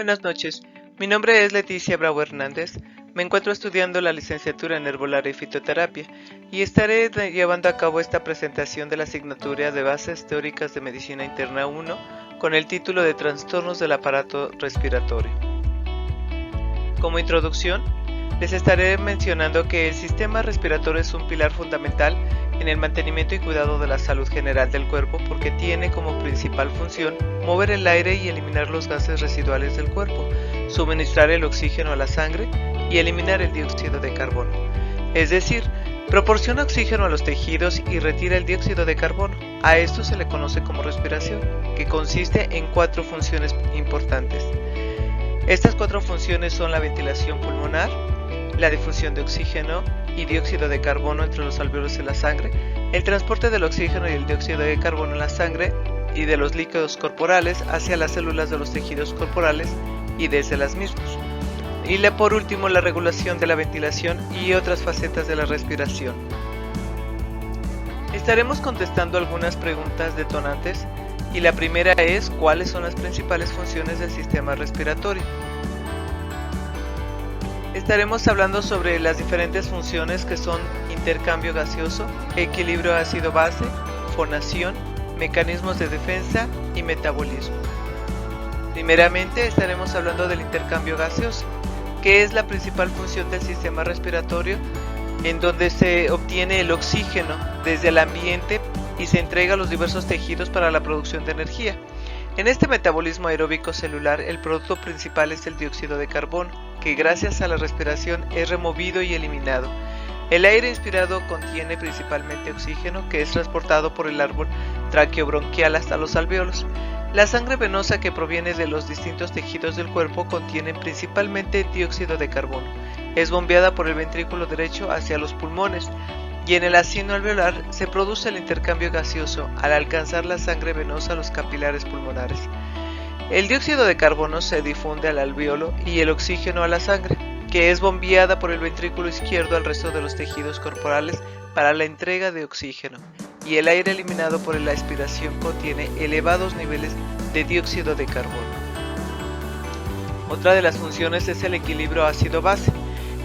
Buenas noches, mi nombre es Leticia Bravo Hernández, me encuentro estudiando la licenciatura en Herbolaria y Fitoterapia y estaré llevando a cabo esta presentación de la asignatura de Bases Teóricas de Medicina Interna 1 con el título de Trastornos del aparato respiratorio. Como introducción, les estaré mencionando que el sistema respiratorio es un pilar fundamental en el mantenimiento y cuidado de la salud general del cuerpo porque tiene como principal función mover el aire y eliminar los gases residuales del cuerpo, suministrar el oxígeno a la sangre y eliminar el dióxido de carbono. Es decir, proporciona oxígeno a los tejidos y retira el dióxido de carbono. A esto se le conoce como respiración, que consiste en 4 funciones importantes. Estas 4 funciones son la ventilación pulmonar, la difusión de oxígeno y dióxido de carbono entre los alvéolos de la sangre, el transporte del oxígeno y el dióxido de carbono en la sangre y de los líquidos corporales hacia las células de los tejidos corporales y desde las mismas. Y por último, la regulación de la ventilación y otras facetas de la respiración. Estaremos contestando algunas preguntas detonantes y la primera es ¿cuáles son las principales funciones del sistema respiratorio? Estaremos hablando sobre las diferentes funciones que son intercambio gaseoso, equilibrio ácido-base, fonación, mecanismos de defensa y metabolismo. Primeramente estaremos hablando del intercambio gaseoso, que es la principal función del sistema respiratorio, en donde se obtiene el oxígeno desde el ambiente y se entrega a los diversos tejidos para la producción de energía. En este metabolismo aeróbico celular, el producto principal es el dióxido de carbono, que gracias a la respiración es removido y eliminado. El aire inspirado contiene principalmente oxígeno, que es transportado por el árbol traqueobronquial hasta los alvéolos. La sangre venosa que proviene de los distintos tejidos del cuerpo contiene principalmente dióxido de carbono. Es bombeada por el ventrículo derecho hacia los pulmones y en el asino alveolar se produce el intercambio gaseoso al alcanzar la sangre venosa a los capilares pulmonares. El dióxido de carbono se difunde al alvéolo y el oxígeno a la sangre, que es bombeada por el ventrículo izquierdo al resto de los tejidos corporales para la entrega de oxígeno, y el aire eliminado por la expiración contiene elevados niveles de dióxido de carbono. Otra de las funciones es el equilibrio ácido-base.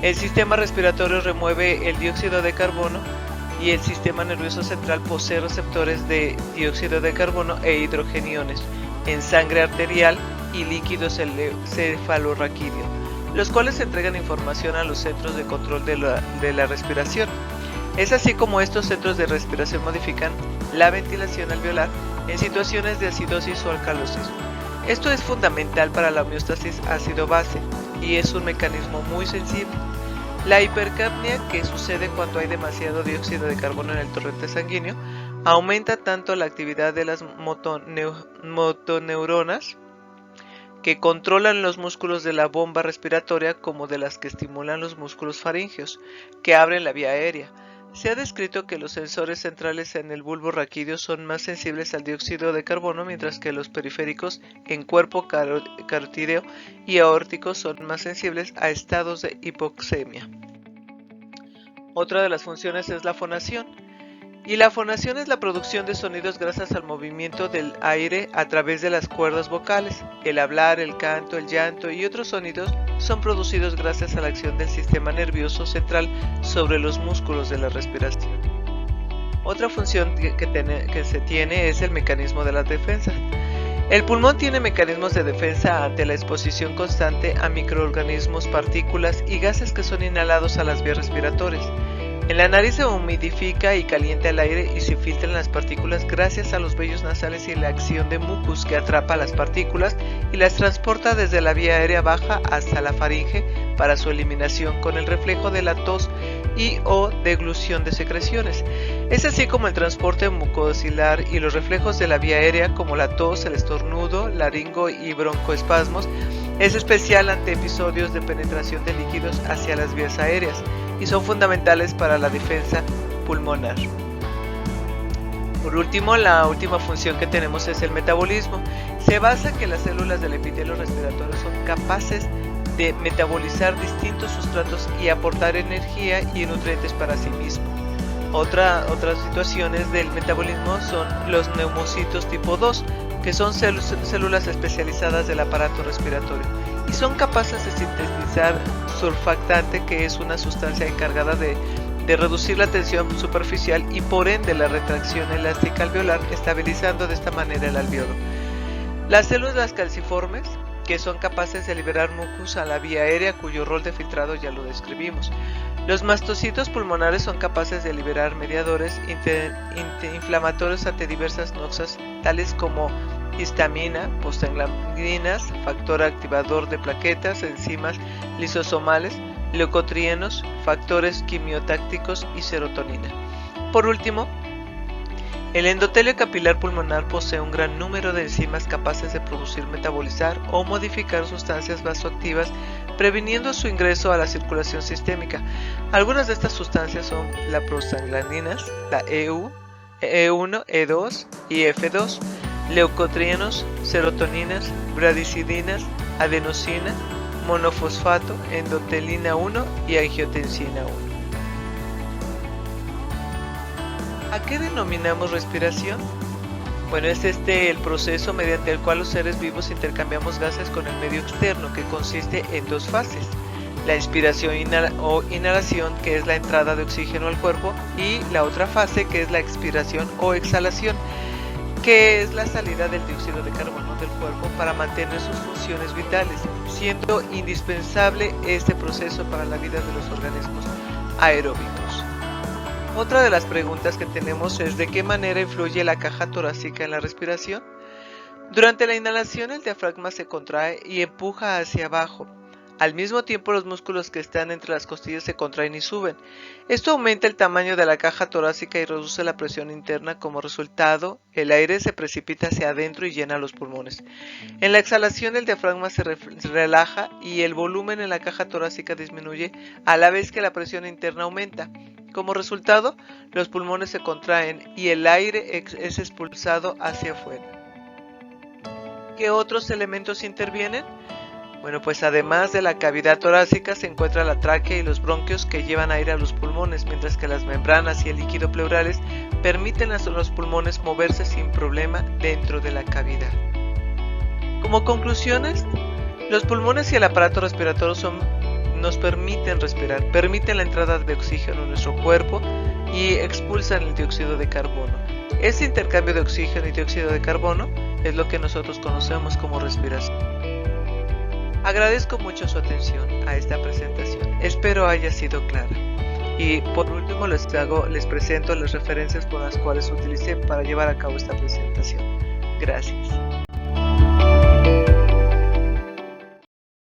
El sistema respiratorio remueve el dióxido de carbono y el sistema nervioso central posee receptores de dióxido de carbono e hidrogeniones en sangre arterial y líquido cefalorraquídeo, los cuales entregan información a los centros de control de la respiración. Es así como estos centros de respiración modifican la ventilación alveolar en situaciones de acidosis o alcalosis. Esto es fundamental para la homeostasis ácido-base y es un mecanismo muy sensible. La hipercapnia, que sucede cuando hay demasiado dióxido de carbono en el torrente sanguíneo, aumenta tanto la actividad de las motoneuronas que controlan los músculos de la bomba respiratoria como de las que estimulan los músculos faríngeos, que abren la vía aérea. Se ha descrito que los sensores centrales en el bulbo raquídeo son más sensibles al dióxido de carbono, mientras que los periféricos en cuerpo carotídeo y aórtico son más sensibles a estados de hipoxemia. Otra de las funciones es la fonación. Y la fonación es la producción de sonidos gracias al movimiento del aire a través de las cuerdas vocales. El hablar, el canto, el llanto y otros sonidos son producidos gracias a la acción del sistema nervioso central sobre los músculos de la respiración. Otra función que se tiene es el mecanismo de la defensa. El pulmón tiene mecanismos de defensa ante la exposición constante a microorganismos, partículas y gases que son inhalados a las vías respiratorias. En la nariz se humidifica y calienta el aire y se filtran las partículas gracias a los vellos nasales y la acción de mucus que atrapa las partículas y las transporta desde la vía aérea baja hasta la faringe para su eliminación con el reflejo de la tos y o deglución de secreciones. Es así como el transporte mucosilar y los reflejos de la vía aérea como la tos, el estornudo, laringo y broncoespasmos es especial ante episodios de penetración de líquidos hacia las vías aéreas y son fundamentales para la defensa pulmonar. Por último, la última función que tenemos es el metabolismo. Se basa en que las células del epitelio respiratorio son capaces de metabolizar distintos sustratos y aportar energía y nutrientes para sí mismo. Otras situaciones del metabolismo son los neumocitos tipo 2, que son células especializadas del aparato respiratorio y son capaces de sintetizar surfactante, que es una sustancia encargada de reducir la tensión superficial y por ende la retracción elástica alveolar, estabilizando de esta manera el alveolo. Las células calciformes, que son capaces de liberar mucus a la vía aérea, cuyo rol de filtrado ya lo describimos. Los mastocitos pulmonares son capaces de liberar mediadores inflamatorios ante diversas noxas, tales como histamina, prostaglandinas, factor activador de plaquetas, enzimas lisosomales, leucotrienos, factores quimiotácticos y serotonina. Por último, el endotelio capilar pulmonar posee un gran número de enzimas capaces de producir, metabolizar o modificar sustancias vasoactivas, previniendo su ingreso a la circulación sistémica. Algunas de estas sustancias son las prostaglandinas, la EU, E1, E2 y F2, leucotrienos, serotoninas, bradicidinas, adenosina, monofosfato, endotelina 1 y angiotensina 1. ¿A qué denominamos respiración? Bueno, es el proceso mediante el cual los seres vivos intercambiamos gases con el medio externo, que consiste en dos fases: la inspiración o inhalación, que es la entrada de oxígeno al cuerpo, y la otra fase, que es la expiración o exhalación, que es la salida del dióxido de carbono del cuerpo para mantener sus funciones vitales, siendo indispensable este proceso para la vida de los organismos aeróbicos. Otra de las preguntas que tenemos es: ¿de qué manera influye la caja torácica en la respiración? Durante la inhalación, el diafragma se contrae y empuja hacia abajo. Al mismo tiempo, los músculos que están entre las costillas se contraen y suben. Esto aumenta el tamaño de la caja torácica y reduce la presión interna. Como resultado, el aire se precipita hacia adentro y llena los pulmones. En la exhalación, el diafragma se relaja y el volumen en la caja torácica disminuye, a la vez que la presión interna aumenta. Como resultado, los pulmones se contraen y el aire es expulsado hacia afuera. ¿Qué otros elementos intervienen? Bueno, pues además de la cavidad torácica se encuentra la tráquea y los bronquios, que llevan aire a los pulmones, mientras que las membranas y el líquido pleurales permiten a los pulmones moverse sin problema dentro de la cavidad. Como conclusiones, los pulmones y el aparato respiratorio nos permiten respirar, permiten la entrada de oxígeno en nuestro cuerpo y expulsan el dióxido de carbono. Este intercambio de oxígeno y dióxido de carbono es lo que nosotros conocemos como respiración. Agradezco mucho su atención a esta presentación, espero haya sido clara. Y por último les presento las referencias por las cuales utilicé para llevar a cabo esta presentación. Gracias.